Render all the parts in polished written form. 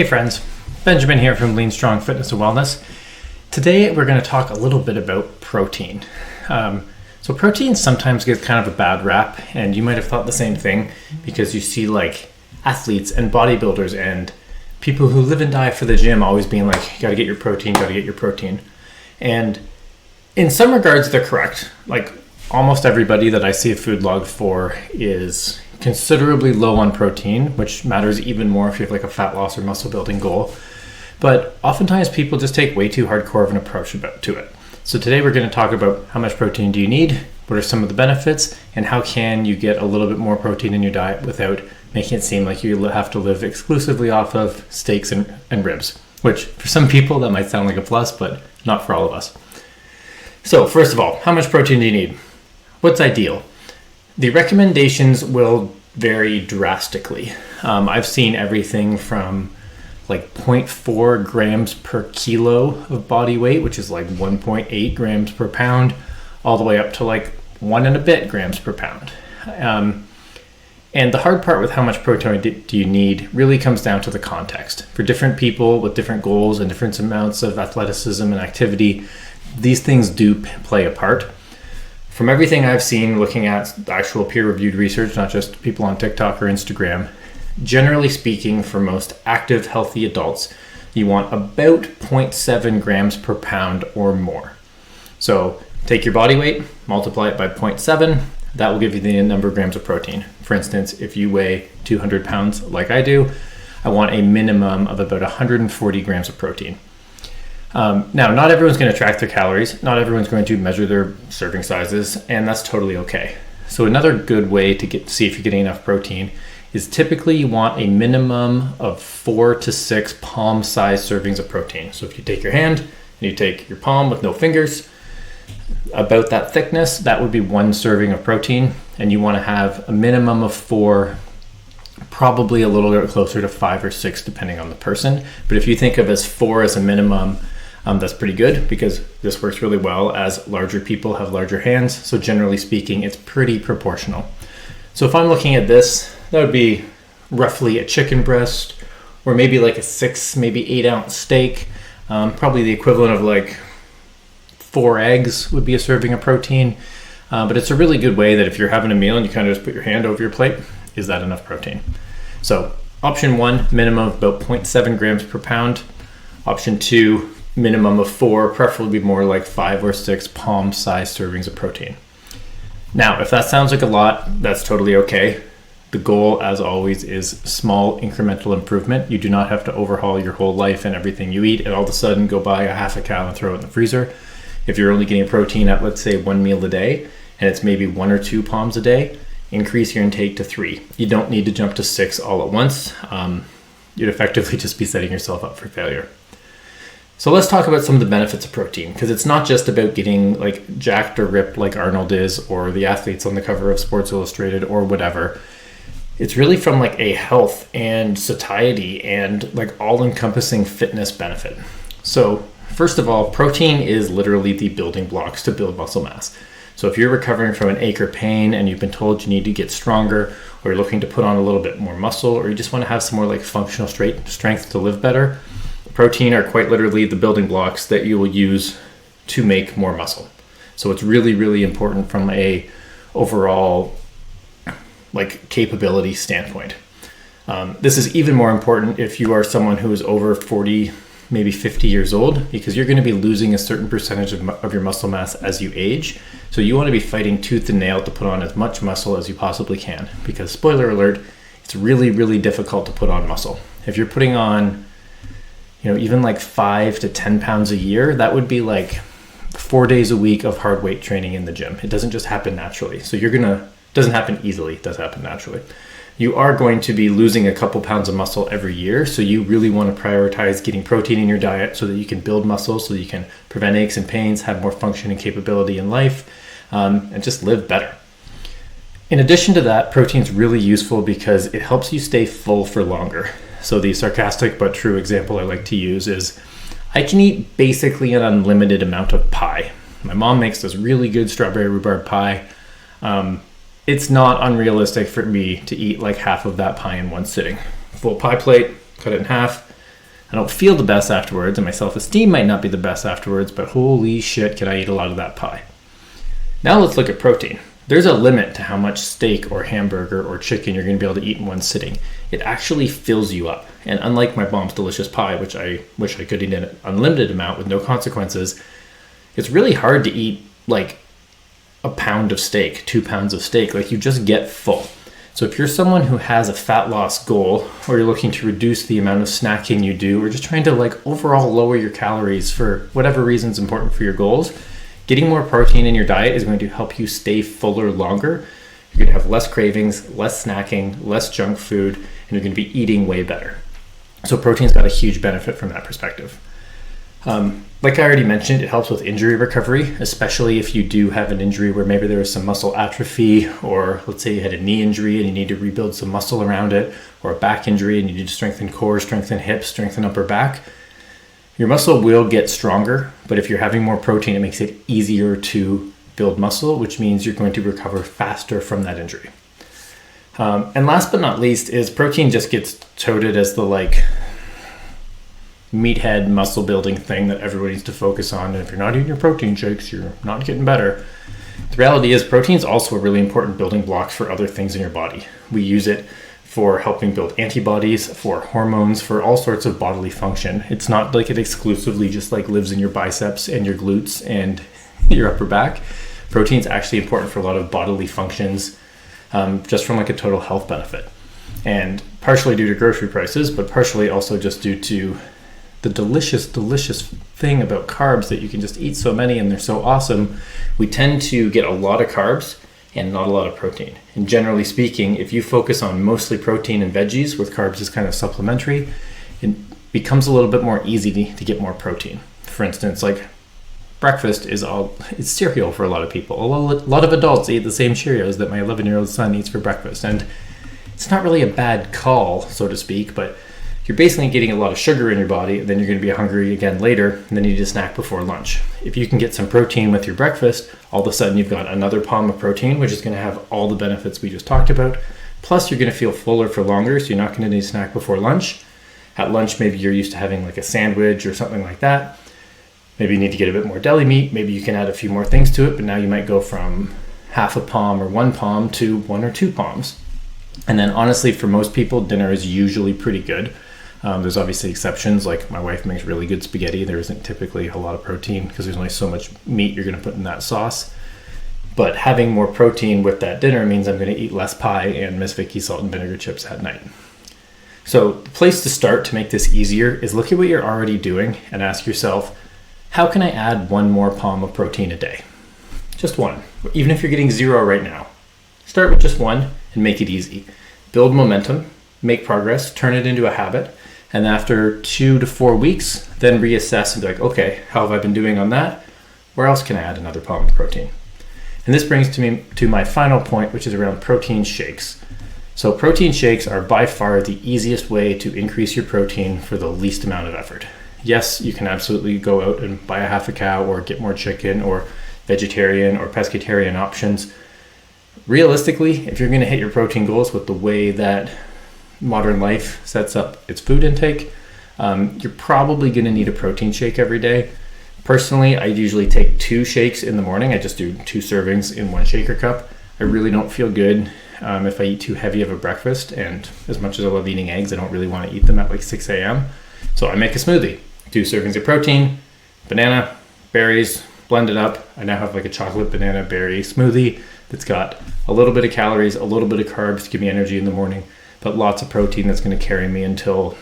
Hey friends, Benjamin here from Lean Strong Fitness and Wellness. Today we're going to talk a little bit about protein. So protein sometimes gets kind of a bad rap, and you might have thought the same thing because you see like athletes and bodybuilders and people who live and die for the gym always being like, you gotta get your protein, gotta get your protein. And in some regards they're correct. Like almost everybody that I see a food log for is considerably low on protein, which matters even more if you have like a fat loss or muscle building goal. But oftentimes people just take way too hardcore of an approach to it. So today we're going to talk about how much protein do you need, what are some of the benefits, and how can you get a little bit more protein in your diet without making it seem like you have to live exclusively off of steaks and ribs, which for some people that might sound like a plus, but not for all of us. So first of all, how much protein do you need? What's ideal? The recommendations will vary drastically. I've seen everything from like 0.4 grams per kilo of body weight, which is like 1.8 grams per pound, all the way up to like 1 and a bit grams per pound. And the hard part with how much protein do you need really comes down to the context. For different people with different goals and different amounts of athleticism and activity, these things do play a part. From everything I've seen looking at the actual peer-reviewed research, not just people on TikTok or Instagram, generally speaking, for most active, healthy adults, you want about 0.7 grams per pound or more. So take your body weight, multiply it by 0.7, that will give you the number of grams of protein. For instance, if you weigh 200 pounds like I do, I want a minimum of about 140 grams of protein. Now, not everyone's going to track their calories. Not everyone's going to measure their serving sizes, and that's totally okay. So another good way to see if you're getting enough protein is typically you want a minimum of 4 to 6 palm-sized servings of protein. So if you take your hand and you take your palm with no fingers, about that thickness, that would be 1 serving of protein, and you want to have a minimum of 4, probably a little bit closer to 5 or 6 depending on the person. But if you think of as 4 as a minimum, that's pretty good because this works really well as larger people have larger hands. So generally speaking, it's pretty proportional. So if I'm looking at this, that would be roughly a chicken breast or maybe like a 6, maybe 8 ounce steak. Probably the equivalent of like 4 eggs would be a serving of protein. But it's a really good way that if you're having a meal and you kind of just put your hand over your plate, is that enough protein? So option 1, minimum of about 0.7 grams per pound. Option 2, minimum of 4, preferably more like 5 or 6 palm-sized servings of protein. Now, if that sounds like a lot, that's totally okay. The goal, as always, is small incremental improvement. You do not have to overhaul your whole life and everything you eat and all of a sudden go buy a half a cow and throw it in the freezer. If you're only getting protein at, let's say, 1 meal a day, and it's maybe 1 or 2 palms a day, increase your intake to 3. You don't need to jump to 6 all at once. You'd effectively just be setting yourself up for failure. So let's talk about some of the benefits of protein, because it's not just about getting like jacked or ripped like Arnold is or the athletes on the cover of Sports Illustrated or whatever. It's really from like a health and satiety and like all-encompassing fitness benefit. So first of all, protein is literally the building blocks to build muscle mass. So if you're recovering from an ache or pain and you've been told you need to get stronger, or you're looking to put on a little bit more muscle, or you just want to have some more like functional strength to live better, protein are quite literally the building blocks that you will use to make more muscle. So it's really, really important from a overall like capability standpoint. This is even more important if you are someone who is over 40, maybe 50 years old, because you're going to be losing a certain percentage of your muscle mass as you age. So you want to be fighting tooth and nail to put on as much muscle as you possibly can, because spoiler alert, it's really, really difficult to put on muscle. If you're putting on, even like 5 to 10 pounds a year, that would be like 4 days a week of hard weight training in the gym. It doesn't just happen naturally. So it doesn't happen easily, it does happen naturally. You are going to be losing a couple pounds of muscle every year. So you really want to prioritize getting protein in your diet so that you can build muscle, so that you can prevent aches and pains, have more function and capability in life, and just live better. In addition to that, protein is really useful because it helps you stay full for longer. So the sarcastic but true example I like to use is I can eat basically an unlimited amount of pie. My mom makes this really good strawberry rhubarb pie. It's not unrealistic for me to eat like half of that pie in one sitting. Full pie plate, cut it in half, I don't feel the best afterwards, and my self-esteem might not be the best afterwards, but holy shit, can I eat a lot of that pie. Now let's look at protein. There's a limit to how much steak or hamburger or chicken you're going to be able to eat in one sitting. It actually fills you up. And unlike my mom's delicious pie, which I wish I could eat an unlimited amount with no consequences, it's really hard to eat like a pound of steak, 2 pounds of steak. Like, you just get full. So if you're someone who has a fat loss goal, or you're looking to reduce the amount of snacking you do, or just trying to like overall lower your calories for whatever reason's important for your goals, getting more protein in your diet is going to help you stay fuller longer. You're going to have less cravings, less snacking, less junk food, and you're going to be eating way better. So protein's got a huge benefit from that perspective. Like I already mentioned, it helps with injury recovery, especially if you do have an injury where maybe there was some muscle atrophy, or let's say you had a knee injury and you need to rebuild some muscle around it, or a back injury and you need to strengthen core, strengthen hips, strengthen upper back. Your muscle will get stronger, but if you're having more protein, it makes it easier to build muscle, which means you're going to recover faster from that injury. And last but not least is protein just gets touted as the like meathead muscle building thing that everybody needs to focus on. And if you're not eating your protein shakes, you're not getting better. The reality is protein is also a really important building block for other things in your body. We use it for helping build antibodies, for hormones, for all sorts of bodily function. It's not like it exclusively just like lives in your biceps and your glutes and your upper back. Protein is actually important for a lot of bodily functions, just from like a total health benefit. And partially due to grocery prices, but partially also just due to the delicious thing about carbs, that you can just eat so many and they're so awesome. We tend to get a lot of carbs and not a lot of protein. And generally speaking, if you focus on mostly protein and veggies with carbs as kind of supplementary, it becomes a little bit more easy to get more protein. For instance, like breakfast it's cereal for a lot of people. A lot of adults eat the same Cheerios that my 11-year-old son eats for breakfast. And it's not really a bad call, so to speak, but you're basically getting a lot of sugar in your body, and then you're going to be hungry again later, and then you need a snack before lunch. If you can get some protein with your breakfast, all of a sudden you've got another palm of protein, which is going to have all the benefits we just talked about. Plus, you're going to feel fuller for longer, so you're not going to need a snack before lunch. At lunch, maybe you're used to having like a sandwich or something like that. Maybe you need to get a bit more deli meat. Maybe you can add a few more things to it, but now you might go from half a palm or 1 palm to 1 or 2 palms. And then honestly, for most people, dinner is usually pretty good. There's obviously exceptions, like my wife makes really good spaghetti. There isn't typically a lot of protein because there's only so much meat you're going to put in that sauce. But having more protein with that dinner means I'm going to eat less pie and Miss Vicky salt and vinegar chips at night. So the place to start to make this easier is look at what you're already doing and ask yourself, how can I add 1 more palm of protein a day? Just 1. Even if you're getting 0 right now, start with just 1 and make it easy. Build momentum, make progress, turn it into a habit. And after 2 to 4 weeks, then reassess and be like, okay, how have I been doing on that? Where else can I add another palm of protein? And this brings me to my final point, which is around protein shakes. So protein shakes are by far the easiest way to increase your protein for the least amount of effort. Yes, you can absolutely go out and buy a half a cow or get more chicken or vegetarian or pescatarian options. Realistically, if you're going to hit your protein goals with the way that modern life sets up its food intake, you're probably going to need a protein shake every day. Personally, I usually take 2 shakes in the morning. I just do 2 servings in 1 shaker cup. I really don't feel good if I eat too heavy of a breakfast, and as much as I love eating eggs, I don't really want to eat them at like 6 a.m. So I make a smoothie, 2 servings of protein, banana, berries, blend it up. I now have like a chocolate banana berry smoothie that's got a little bit of calories, a little bit of carbs to give me energy in the morning, but lots of protein that's going to carry me until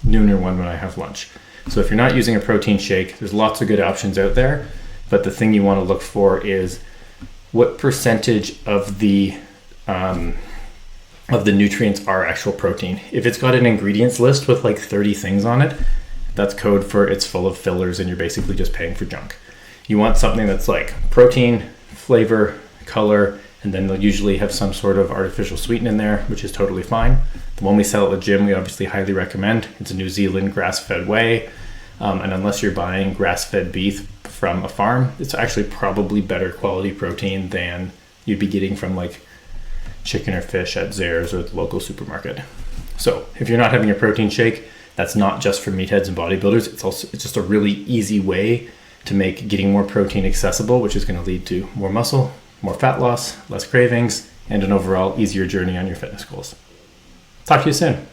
noon or 1 when I have lunch. So if you're not using a protein shake, there's lots of good options out there, but the thing you want to look for is what percentage of the nutrients are actual protein. If it's got an ingredients list with like 30 things on it, that's code for it's full of fillers and you're basically just paying for junk. You want something that's like protein, flavor, color, and then they'll usually have some sort of artificial sweetener in there, which is totally fine. The one we sell at the gym, we obviously highly recommend. It's a New Zealand grass-fed whey, and unless you're buying grass-fed beef from a farm, it's actually probably better quality protein than you'd be getting from like chicken or fish at Zehrs or the local supermarket. So if you're not having a protein shake, that's not just for meatheads and bodybuilders. It's just a really easy way to make getting more protein accessible, which is going to lead to more muscle, more fat loss, less cravings, and an overall easier journey on your fitness goals. Talk to you soon.